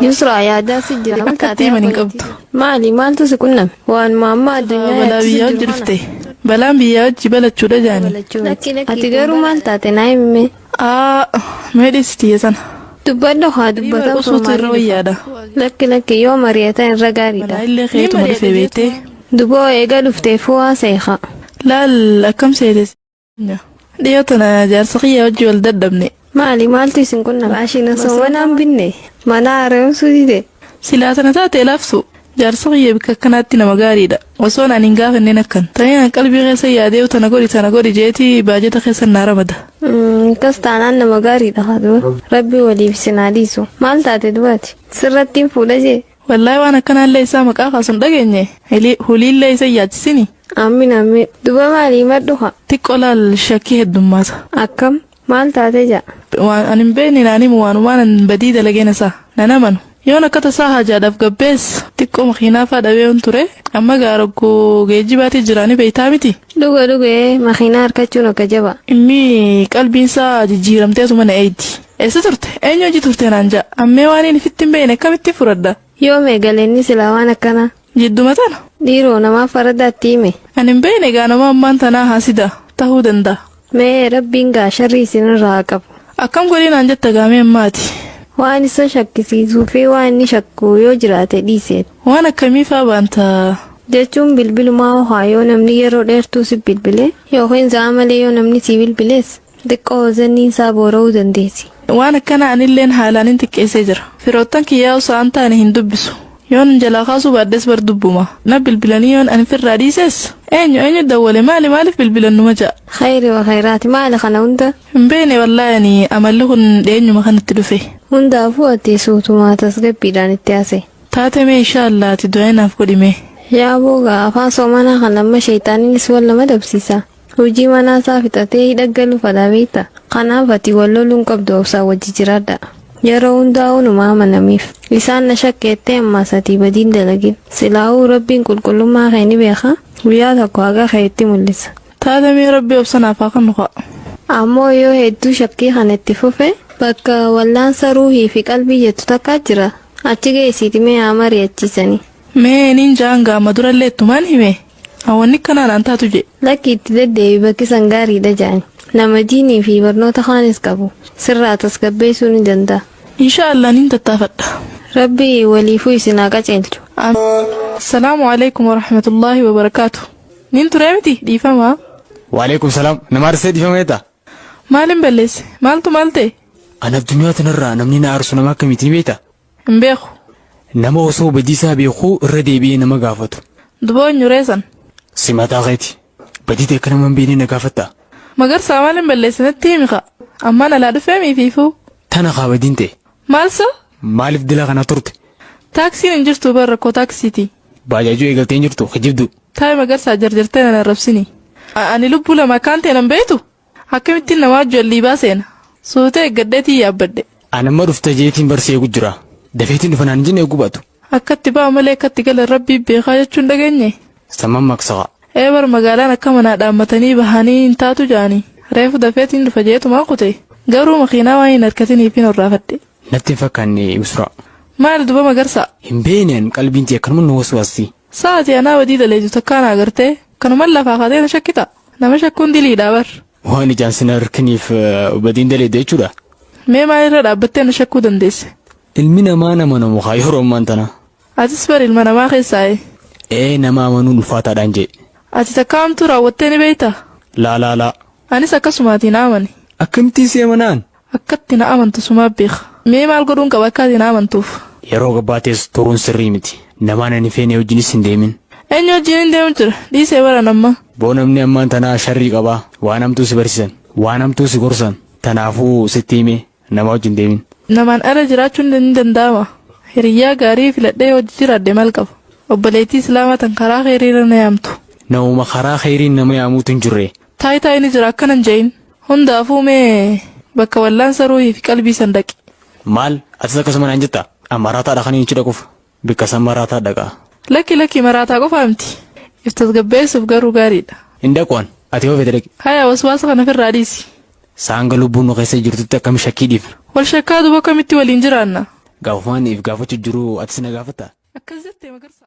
Yusra yaadaa si jira. Akkatti manin qabdu. Maali maaltu si qunname? Waan mamma addunyaa Balaa biyyaa jirte. Balaan biyyaa wajji balachuudha jaani. Ati garuu maal taate naa himme? Meedhisitii sana. Dubbadho haa dubbatan Usuutu irra wayyaadha. Lakki yoo mari'atan irra gaariidha. Balaa illee keetuma dhufee beektee. Duboo eega dhufteefuu waa seeqa. Laal akkam seetes. Dhiyoo tana jaarsa kiyyaa wajji wal dadhabne. Maali maaltu isin qunname? Baashina soomanaan binne. Mana haaromsuu dide. Silaa tana taate laafsu. Jaarsa kiyya bikka akkanaatti nama gaariidha. Osoo naan hin gaafanneen akkan. Ta'een qalbii keessa yaadee tana godhi jeetii baajata keessa naa ramada. Kas taanaan nama gaariidha haaduma. Rabbi waliif sinaa dhiisu. Maal taate dubaati? Sirratti hin fuudha jee. Wallaahi waan akkanaallee isaa maqaa kaasuun dhageenye. Huliillee isa yaachisini. Ammin. Duba maalii madduha? Xiqqoo laal shakkii heddummaata. Akkam? Maal taate jaa? Waan ani hin beekne naanimu waanumaan badii dalageen isaa. Nan amanu. Yoon akka tasaa hajaadhaaf gabbees xiqqoo makiinaafaa dhabee ture amma gaaraggoo geejjibaatii jiraanii beeytaa miti. Dhuga makiinaa harkachuun akka jaba. Inni qalbiinsaa jijjiiramteetu mana eeyti. Eessa turte? Eenyu hojii turte naan ja'a. Ammee waan inni fitti hin beekne akkamitti furadda? Yoo meegaleenni silaa waan akkanaa. Jidduma tana. Dhiiroo namaaf faradaatti hime. Ani hin beekne gaanama ammaan tanaa haasida ta'uu danda'a. Mee rabbiin gaasharri isinirraa qabu. Akkam godhii naan jetta gaamee ammaati. Waan isa shakkisiisuu fi waan inni shakku yoo jiraate dhiiseet. Waan akkamiifaa baanta? Jechuun bilbilumaa ho'aa yoo namni yeroo dheertuu si bilbile yookiin za'a malee yoo namni si bilbilees xiqqoo zanniin isaa boora'uu dandeessi. Waan akkana anilleen haalaan hin xiqqeessee jira. Firoottan kiyyaa osoo an taane hin dubbisu. Yoon jalaa kaasuu baaddes bar dubbuma. Na bilbilanii yoon ani firraa dhiisees. Eenyu dawwale maaliif bilbilannuma ja'a? Khayri wa khayraati maali kana hunda? Hin beekne wallaahi amalli kun dheenyuma kanatti dhufe. Hundaafuu ati suutumaa tasgabbiidhaan itti haase. Taate mee inshaallaa ati du'eenaaf godhime. Yaa booga afaan soomanaa kan amma sheexaaniinis wal nama dabsiisa. Hojii manaasaa fixatee hidhaggalu fadhaa beekta. Kanaaf ati wal loluun qabdu obsaa wajji jiraadha. Yeroo hundaa'uu numa amanamiif. Isaan na shakkeettee ammaas ati badiin dalagin. Silaa'uu rabbiin qulqullummaa kee ni beeka. Guyyaa tokko haga keetti mul'isa. Taate mee rabbi obsanaaf haa kennu ka'a. Ammoo yoo hedduu shakkii kan itti fufe bakka wallaansa ruuhii fi qalbii jettu takka jira. Achi geessiiti mee haa mari'achiisanii. Mee niin jaan gaama durallee ittumaan hime. Hawwanni kanaan an taatu je. Lakki itti deddeebi bakki san gaariidha jaani. Nama diinii fi barnoota kaanis qabu. Sirraa tasgabbeessuu ni danda'a. Inshaallah niin tattaafadha. Rabbi waliifuu isin haa qaceelchu. Assalaamu alaikum wa rahmatullahi wa barakaatu. Niin turee miti dhiifamaa. Waalaikum salaam. Nama arsee dhiifameeta. Maalin balleesse? Maaltu maal ta'e? An addunyaa tanarraa namni na aarsu nama akkamiitiin beekta? Hin beeku. Nama osoo badiisaa beekuu irra deebi'ee nama gaafatu. Duboo nyureessan. Simataa keeti. Badii akka nama hin beekne na gaafatta. Magarsaa maalin balleesse natti himi kaa. Ammaan alaa dhufee miifiifuu. Tana kaa badiin ta'e. Maalsa? Maaliif dila kana turte? Taaksiin hin jirtu bara rakkoo taaksiiti. Baajaajuu eegaltee hin jirtu kijibdu. Taa'e magarsaa jarjartee na arrabsini. Ani lubbuu lama kaan ta'e nan beektu. Akkamittiin namaa jallii baaseena. Suutee eeggadheetii yaabbadhe. Anamma dhufta jeetiin barsee eegu jira. Dafeetiin dhufa naan jine eegu baatu. Akkatti ba'a malee akkatti gala rabbii beekaa jechuun dhageenye. Samman maqsaqa. Bar magaalaan akka manaa dhaammatanii bahanii hin taatu jaanii. Reefu dafeetiin dhufa jeetumaa kute. Garuu makiinaa waan hin harkatiniif hin horraafadhe. Natti hin fakkaanne Yusra. Maal duba magarsaa? Hin beekneen qalbiin tee akkanuma nu waswaasti. Sa'aatii anaa badii daleetu takkaan agartee kanuman lafaa kaatee na shakkita. Nama shakkuun diliidhaa bar. Waan ijaan sina harkaniif badiin daleedu jechuudha. Mee maalirra dhaabbattee na shakkuu dandeesse? Ilmi namaa nama namu haa yeroo ammaan tana. Atis bar ilma namaa keessaaye. Nama amanuun ulfaataadhaan jee. Ati takka hamtuu raawwattee ni beektaa? Laa. Anis akkasumaatiin na amani. Akkamittiin si amanaan? Akkatti na amantu sumaa beeka. Mee maal godhuun qaba akka ati na amantuuf? Yeroo gabbaatees turuun sirrii miti. Namaan ani feene wajjinis hin deemin. Eenyu wajjin hin deemu jira? Dhiisee bara namma. Boo namni ammaan tanaa sharrii qabaa. Waan hamtuu si barsiisan. Waan hamtuu si gorsan. Tanaafuu sitti hime nama wajjin deemin. Namaan ala jiraachuun ni danda'ama. Hiriyyaa gaarii filadhee hojii jiraadde maal qaba? Obboleettii Islaamaa tan karaa kheyriirra na yaamtu. Namuma karaa kheyriin nama yaamuutu hin jirre. Taayitaa ni jira akkanan jeeyin. Hundaafuu mee bakka wallaansa ruuhii fi qalbii san dhaqi. Maal? Atis akkasuma naan jetta? Maraataa dhaqanii hin dhaquuf. Bikka san maraataa dhaqa. Lakki maraataa qofa miti. Iftas gabbeessuuf garuu gaariidha. Hin dhaquun ati hoo fedhe dhaqi. Haya waswaasa kana ofirraa dhiisi. Saanga lubbuun nu keessa jirtutti akkam shakkii dhiifna. Wal shakkaa duba kamitti waliin jiraanna? Gaafumaan if gaafachuu jiru ati si na gaafatta. akkas jettee magarsa.